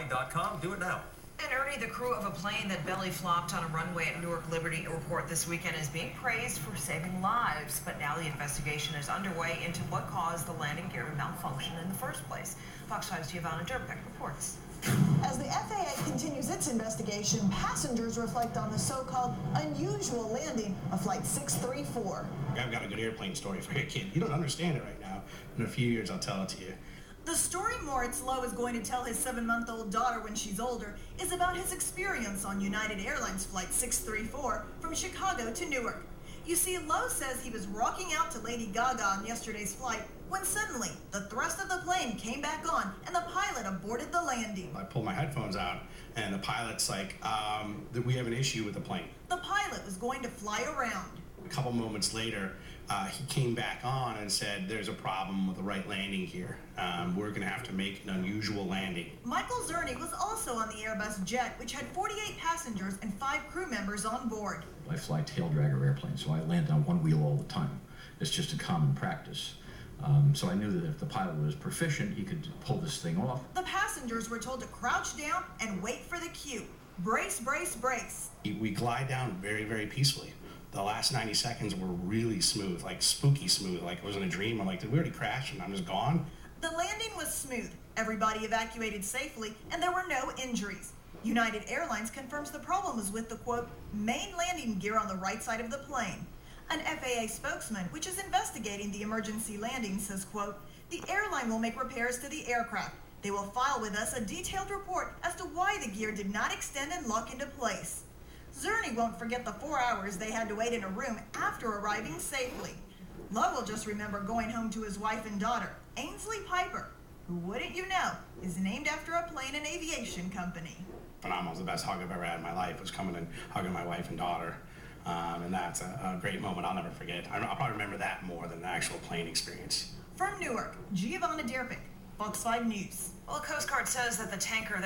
Flight.com. Do it now. And Ernie, the crew of a plane that belly flopped on a runway at Newark Liberty Airport this weekend is being praised for saving lives. But now the investigation is underway into what caused the landing gear to malfunction in the first place. Fox 5's Giovanna Durbeck reports. As the FAA continues its investigation, passengers reflect on the so-called unusual landing of Flight 634. I've got a good airplane story for you, kid. You don't understand it right now. In a few years, I'll tell it to you. The story Moritz Lowe is going to tell his 7-month-old daughter when she's older is about his experience on United Airlines Flight 634 from Chicago to Newark. You see, Lowe says he was rocking out to Lady Gaga on yesterday's flight when suddenly the thrust of the plane came back on and the pilot aborted the landing. I pulled my headphones out and the pilot's like, we have an issue with the plane. The pilot was going to fly around. A couple moments later, he came back on and said, there's a problem with the right landing here. We're going to have to make an unusual landing. Michael Zerny was also on the Airbus jet, which had 48 passengers and 5 crew members on board. I fly tail dragger airplanes, so I land on one wheel all the time. It's just a common practice. So I knew that if the pilot was proficient, he could pull this thing off. The passengers were told to crouch down and wait for the cue. Brace, brace, brace. We glide down very, very peacefully. The last 90 seconds were really smooth, like spooky smooth, like it was in a dream. I'm like, did we already crash and I'm just gone? The landing was smooth. Everybody evacuated safely, and there were no injuries. United Airlines confirms the problem was with the, quote, main landing gear on the right side of the plane. An FAA spokesman, which is investigating the emergency landing, says, quote, the airline will make repairs to the aircraft. They will file with us a detailed report as to why the gear did not extend and lock into place. Zerny won't forget the 4 hours they had to wait in a room after arriving safely. Lowe will just remember going home to his wife and daughter, Ainslie Piper, who, wouldn't you know, is named after a plane and aviation company. Phenomenal. The best hug I've ever had in my life was coming and hugging my wife and daughter. And that's a great moment I'll never forget. I'll probably remember that more than the actual plane experience. From Newark, Giovanna Durbeck, Fox 5 News. Well, the Coast Guard says that the tanker that